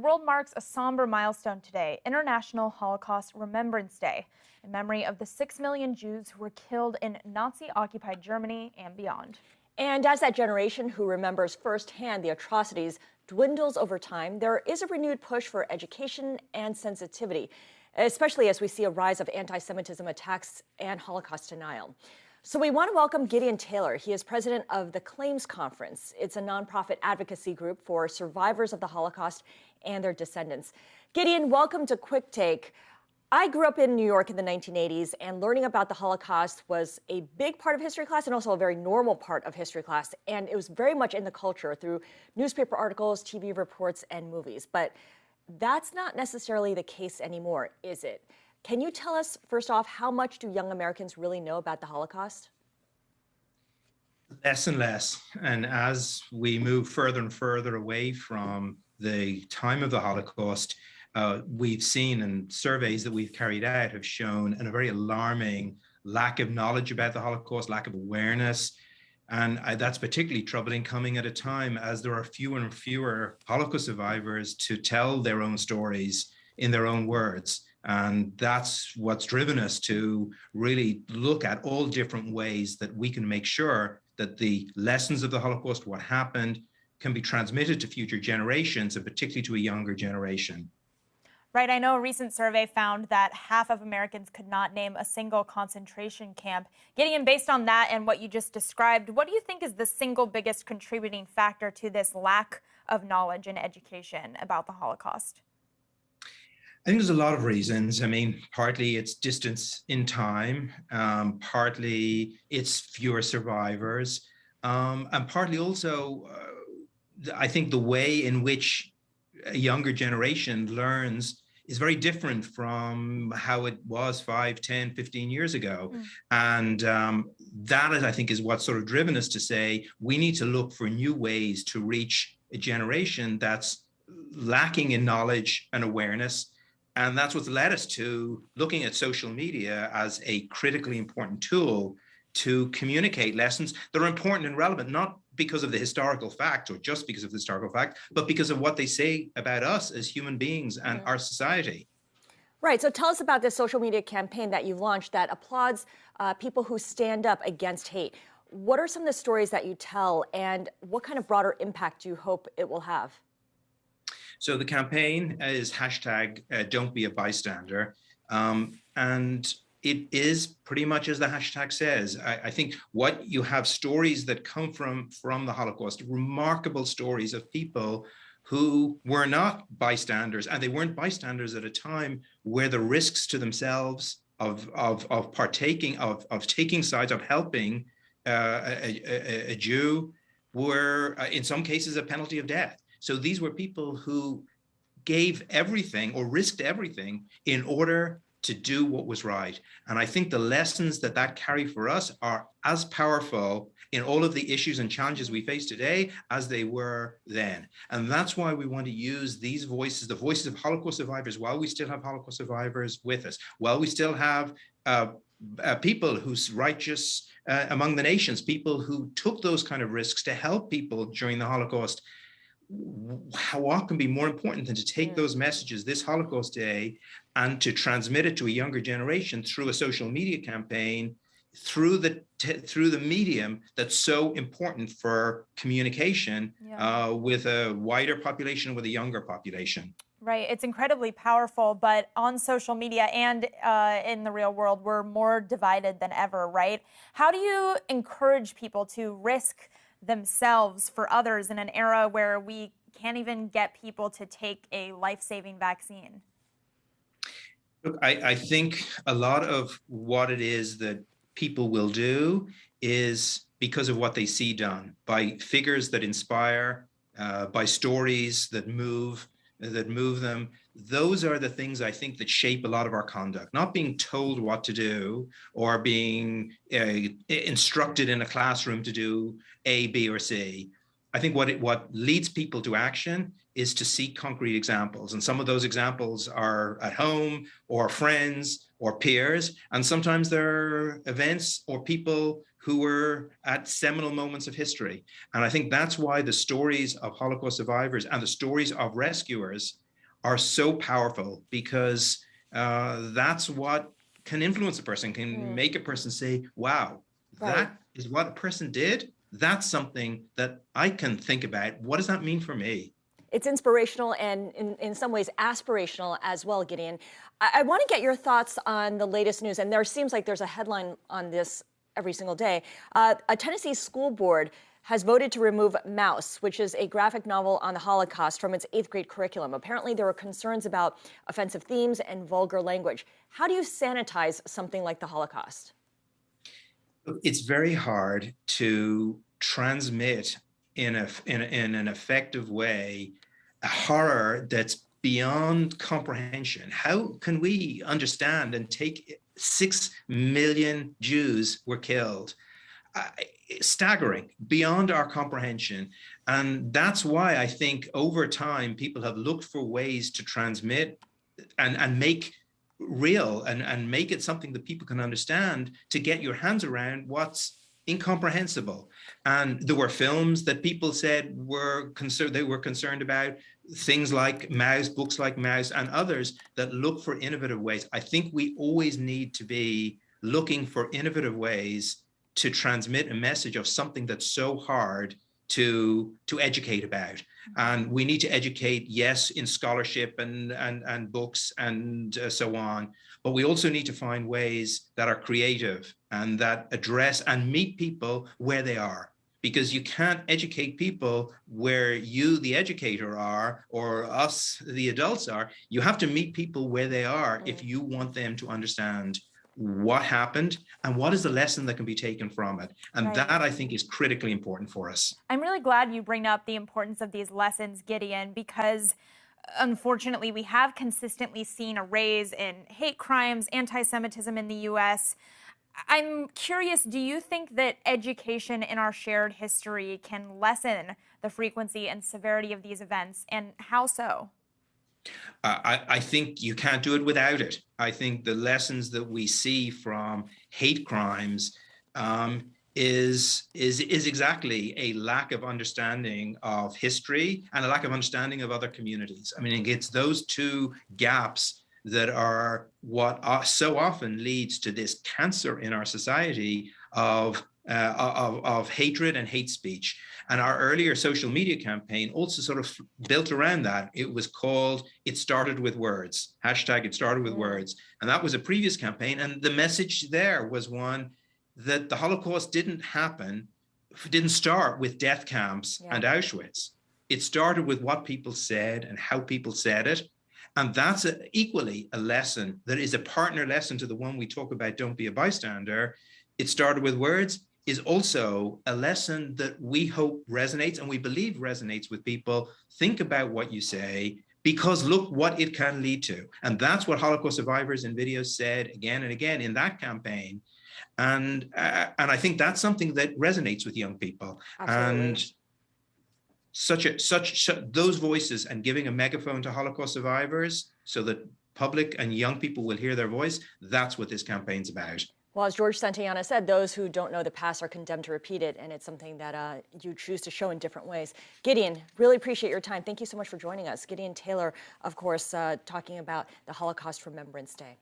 world marks a somber milestone today, International Holocaust Remembrance Day, in memory of the 6 million Jews who were killed in Nazi-occupied Germany and beyond. And as that generation who remembers firsthand the atrocities dwindles over time, there is a renewed push for education and sensitivity, especially as we see a rise of anti-Semitism attacks and Holocaust denial. So we want to welcome Gideon Taylor. He is president of the Claims Conference. It's a nonprofit advocacy group for survivors of the Holocaust and their descendants. Gideon, welcome to Quicktake. I grew up in New York in the 1980s, and learning about the Holocaust was a big part of history class and also a very normal part of history class. And it was very much in the culture through newspaper articles, TV reports, and movies. But that's not necessarily the case anymore, is it? Can you tell us, first off, how much do young Americans really know about the Holocaust? Less and less. And as we move further and further away from the time of the Holocaust, we've seen, and surveys that we've carried out have shown a very alarming lack of knowledge about the Holocaust, lack of awareness. And that's particularly troubling coming at a time as there are fewer and fewer Holocaust survivors to tell their own stories in their own words. And that's what's driven us to really look at all different ways that we can make sure that the lessons of the Holocaust, what happened, can be transmitted to future generations, and particularly to a younger generation. Right, I know a recent survey found that half of Americans could not name a single concentration camp. Gideon, based on that and what you just described, what do you think is the single biggest contributing factor to this lack of knowledge and education about the Holocaust? I think there's a lot of reasons. I mean, partly it's distance in time, partly it's fewer survivors, and partly also, I think the way in which a younger generation learns is very different from how it was 5, 10, 15 years ago. And that, I think, is what sort of driven us to say, we need to look for new ways to reach a generation that's lacking in knowledge and awareness. And that's what's led us to looking at social media as a critically important tool to communicate lessons that are important and relevant, not because of the historical fact or just because of the historical fact, but because of what they say about us as human beings and our society. Right. So tell us about this social media campaign that you've launched that applauds people who stand up against hate. What are some of the stories that you tell, and what kind of broader impact do you hope it will have? So the campaign is hashtag don't be a bystander. And it is pretty much as the hashtag says. I think what you have stories that come from the Holocaust, remarkable stories of people who were not bystanders, and they weren't bystanders at a time where the risks to themselves of partaking, of taking sides, of helping a Jew were in some cases a penalty of death. So these were people who gave everything or risked everything in order to do what was right. And I think the lessons that carry for us are as powerful in all of the issues and challenges we face today as they were then. And that's why we want to use these voices, the voices of Holocaust survivors, while we still have Holocaust survivors with us, while we still have people who's righteous among the nations, people who took those kind of risks to help people during the Holocaust. What can be more important than to take those messages this Holocaust Day and to transmit it to a younger generation through a social media campaign, through the medium that's so important for communication with a wider population, with a younger population. Right, it's incredibly powerful, but on social media and in the real world, we're more divided than ever, right? How do you encourage people to risk themselves for others in an era where we can't even get people to take a life-saving vaccine? Look, I think a lot of what it is that people will do is because of what they see done by figures that inspire, by stories that move them. Those are the things I think that shape a lot of our conduct, not being told what to do or being instructed in a classroom to do A, B, or C. I think what leads people to action is to seek concrete examples. And some of those examples are at home or friends or peers. And sometimes they're events or people who were at seminal moments of history. And I think that's why the stories of Holocaust survivors and the stories of rescuers are so powerful because that's what can influence a person, can make a person say, wow, Right. that is what a person did. That's something that I can think about. What does that mean for me? It's inspirational and in some ways aspirational as well, Gideon. I want to get your thoughts on the latest news, and there seems like there's a headline on this every single day. A Tennessee school board has voted to remove Mouse, which is a graphic novel on the Holocaust, from its 8th grade curriculum. Apparently, there were concerns about offensive themes and vulgar language. How do you sanitize something like the Holocaust? It's very hard to transmit in an effective way a horror that's beyond comprehension. How can we understand and take 6 million Jews were killed? Staggering, beyond our comprehension. And that's why I think over time people have looked for ways to transmit and make real and make it something that people can understand, to get your hands around what's incomprehensible. And there were films that people said they were concerned about, things like Mouse, books like Mouse, and others that look for innovative ways. I think we always need to be looking for innovative ways to transmit a message of something that's so hard to educate about. And we need to educate, yes, in scholarship and books and so on, but we also need to find ways that are creative and that address and meet people where they are. Because you can't educate people where you, the educator, are, or us, the adults, are. You have to meet people where they are if you want them to understand what happened and what is the lesson that can be taken from it. And Right. that, I think, is critically important for us. I'm really glad you bring up the importance of these lessons, Gideon, because unfortunately we have consistently seen a raise in hate crimes, anti-Semitism in the US. I'm curious, do you think that education in our shared history can lessen the frequency and severity of these events, and how so? I think you can't do it without it. I think the lessons that we see from hate crimes is exactly a lack of understanding of history and a lack of understanding of other communities. I mean, it's those two gaps that are what so often leads to this cancer in our society of hatred and hate speech. And our earlier social media campaign also sort of built around that. It was called "It Started with Words," hashtag "It Started with Words." And that was a previous campaign. And the message there was one that the Holocaust didn't start with death camps and Auschwitz. It started with what people said and how people said it. And that's equally a lesson that is a partner lesson to the one we talk about, "Don't be a bystander." It started with words is also a lesson that we hope resonates, and we believe resonates with people. Think about what you say, because look what it can lead to. And that's what Holocaust survivors in videos said again and again in that campaign. And I think that's something that resonates with young people. Absolutely. And those voices, and giving a megaphone to Holocaust survivors so that public and young people will hear their voice, that's what this campaign's about. Well, as George Santayana said, those who don't know the past are condemned to repeat it, and it's something that you choose to show in different ways. Gideon, really appreciate your time. Thank you so much for joining us. Gideon Taylor, of course, talking about the Holocaust Remembrance Day.